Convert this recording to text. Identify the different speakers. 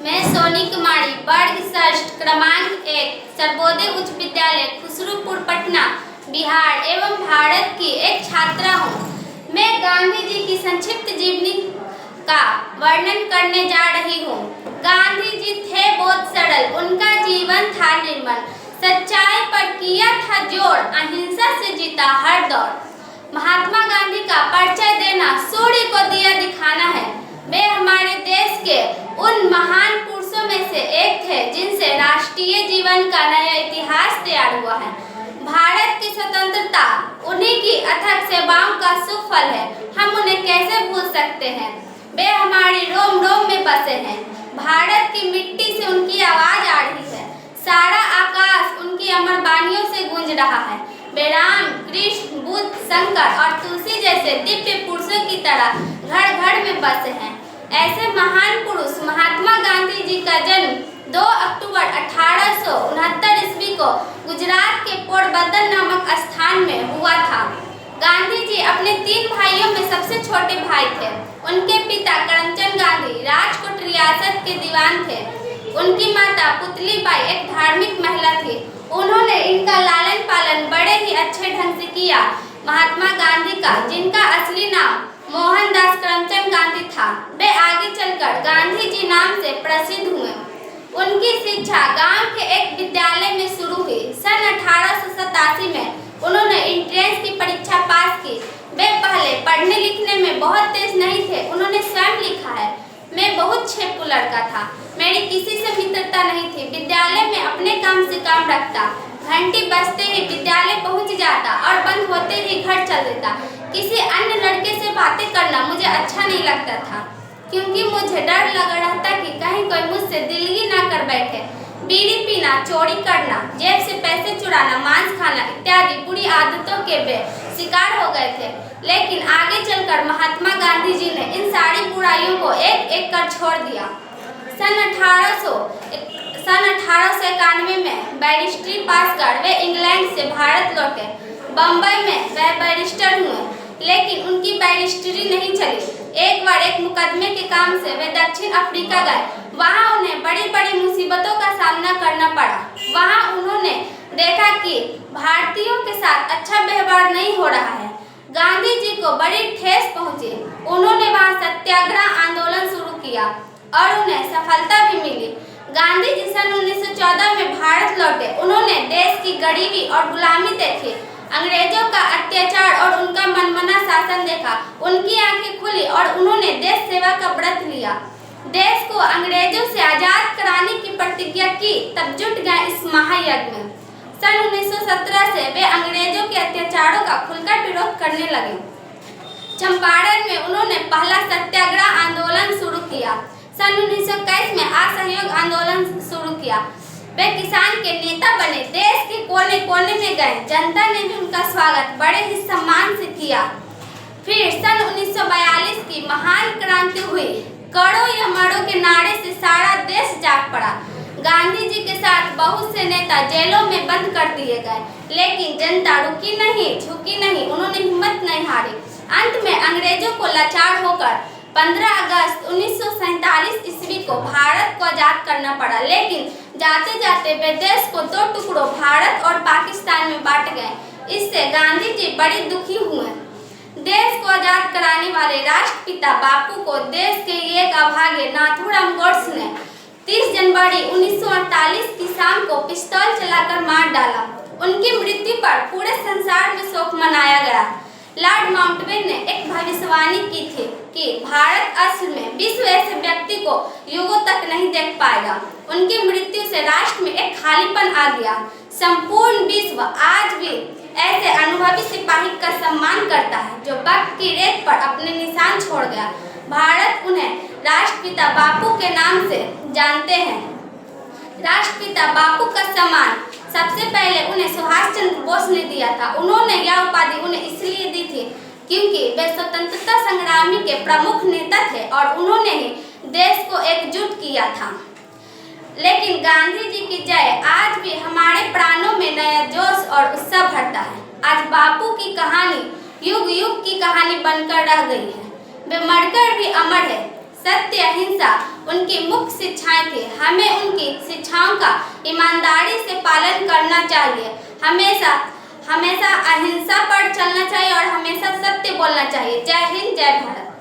Speaker 1: मैं सोनी कुमारी वर्ग षष्ठ क्रमांक 1 सर्वोदय उच्च विद्यालय खुसरूपुर पटना बिहार एवं भारत की एक छात्रा हूँ। मैं गांधी जी की संक्षिप्त जीवनी का वर्णन करने जा रही हूँ। गांधी जी थे बहुत सरल, उनका जीवन था निर्मल, सच्चाई पर किया था जोर, अहिंसा से जीता हर दौर। महात्मा गांधी का परिचय देना सूर्य को दिया दिखाना है। वे हमारे देश के उन महान पुरुषों में से एक थे जिनसे राष्ट्रीय जीवन का नया इतिहास तैयार हुआ है। भारत की स्वतंत्रता उन्हीं की अथक सेवाओं का सुफल है, हम उन्हें कैसे भूल सकते हैं। वे हमारी रोम रोम में बसे हैं, भारत की मिट्टी से उनकी आवाज आ रही है, सारा आकाश उनकी अमर वाणियों से गूंज रहा है। वे राम, कृष्ण, बुद्ध, शंकर और तुलसी जैसे दिव्य पुरुषों की तरह घर घर में बसे हैं। ऐसे महान पुरुष महात्मा गांधी जी का जन्म 2 अक्टूबर 1869 ईस्वी को गुजरात के पोरबंदर नामक स्थान में हुआ था। गांधी जी अपने 3 भाइयों में सबसे छोटे भाई थे। उनके पिता करमचंद गांधी राजकोट रियासत के दीवान थे। उनकी माता पुतली बाई एक धार्मिक महिला थी। उन्होंने इनका लालन पालन बड़े ही अच्छे ढंग से किया। महात्मा गांधी का, जिनका असली नाम मोहनदास करमचंद गांधी था, वे आगे चलकर गांधी जी नाम से प्रसिद्ध हुए। उनकी शिक्षा गांव के एक विद्यालय में शुरू हुई। सन 1887 में उन्होंने एंट्रेंस की परीक्षा पास की। वे पहले पढ़ने लिखने में बहुत तेज नहीं थे। उन्होंने स्वयं लिखा है, मैं बहुत छेपू लड़का था, मेरी किसी से मित्रता नहीं थी, विद्यालय में अपने काम से काम रखता, घंटी बजते ही विद्यालय पहुंच जाता और बंद होते ही घर चल देता। किसी अन्य लड़के से बातें करना मुझे अच्छा नहीं लगता था, क्योंकि मुझे डर लगा रहता कि कहीं कोई मुझसे दिलगी ना कर बैठे। बीड़ी पीना, चोरी करना, जेब से पैसे चुराना, मांस खाना इत्यादि बुरी आदतों के वे शिकार हो गए थे। लेकिन आगे चलकर महात्मा गांधी जी ने इन सारी बुराइयों को एक एक कर छोड़ दिया। सन 1891 में बैरिस्ट्री पास कर वे इंग्लैंड से भारत लौटे। बम्बई में वह बैरिस्टर हुए, लेकिन उनकी बैरिस्ट्री नहीं चली। एक बार एक मुकदमे के काम से वे दक्षिण अफ्रीका गए। वहां उन्हें बड़ी बड़ी मुसीबतों का सामना करना पड़ा। वहां उन्होंने देखा कि भारतीयों के साथ अच्छा व्यवहार नहीं हो रहा है। गांधी जी को बड़ी ठेस पहुंची। उन्होंने वहां सत्याग्रह आंदोलन शुरू किया और उन्हें सफलता भी मिली। गांधी जी सन 1914 में भारत लौटे। उन्होंने देश की गरीबी और गुलामी देखी, अंग्रेजों का अत्याचार और उनका मनमाना शासन देखा। उनकी आंखें खुली और उन्होंने देश सेवा का व्रत लिया। देश को अंग्रेजों से आजाद कराने की प्रतिज्ञा की, तब जुट गए इस महायज्ञ में। सन 1917 से वे अंग्रेजों के अत्याचारों का खुलकर विरोध करने लगे। चंपारण में उन्होंने पहला सत्याग्रह आंदोलन शुरू किया। सन 1921 में असहयोग आंदोलन शुरू किया। वे किसान के नेता बने, देश के कोने कोने में गए, जनता ने भी उनका स्वागत बड़े ही सम्मान से किया। फिर सन 1942 की महान क्रांति हुई। करो या मरो के नारे से सारा देश जाग पड़ा। गांधी जी के साथ बहुत से नेता जेलों में बंद कर दिए गए, लेकिन जनता रुकी नहीं, झुकी नहीं, उन्होंने हिम्मत नहीं हारी। अंत में अंग्रेजों को लाचार होकर 15 अगस्त 1947 ईस्वी को भारत को आजाद करना पड़ा। लेकिन जाते जाते वे देश को 2 टुकड़ों भारत और पाकिस्तान में बांट गए। इससे गांधी जी बड़े दुखी हुए। देश को आजाद कराने वाले राष्ट्रपिता बापू को देश के एक अभागे नाथूराम गोडसे ने 30 जनवरी 1948 की शाम को पिस्तौल चलाकर मार डाला। उनकी मृत्यु पर पूरे संसार में शोक मनाया गया। लॉर्ड माउंटबेटन ने एक भविष्यवाणी की थी कि भारत असल में विश्व ऐसे व्यक्ति को युगों तक नहीं देख पाएगा। उनकी मृत्यु से राष्ट्र में एक खालीपन आ गया। संपूर्ण विश्व आज भी ऐसे अनुभवी सिपाही का सम्मान करता है जो वक्त की रेत पर अपने निशान छोड़ गया। भारत उन्हें राष्ट्रपिता बापू के नाम से जानते हैं। राष्ट्रपिता बापू का सम्मान सबसे पहले उन्हें सुभाष चंद्र बोस ने दिया था। उन्होंने यह उपाधि उन्हें इसलिए दी थी क्योंकि वे स्वतंत्रता संग्रामी के प्रमुख नेता थे और उन्होंने ही देश को एकजुट किया था। लेकिन गांधी जी की जय आज भी हमारे प्राणों में नया जोश और उत्साह भरता है। आज बापू की कहानी युग युग की कहानी बनकर रह गई है। वे मरकर भी अमर है। सत्य, अहिंसा उनकी मुख्य शिक्षाएं थी। हमें उनकी शिक्षाओं का ईमानदारी से पालन करना चाहिए, हमेशा हमेशा अहिंसा पर चलना चाहिए और हमेशा सत्य बोलना चाहिए। जय हिंद, जय भारत।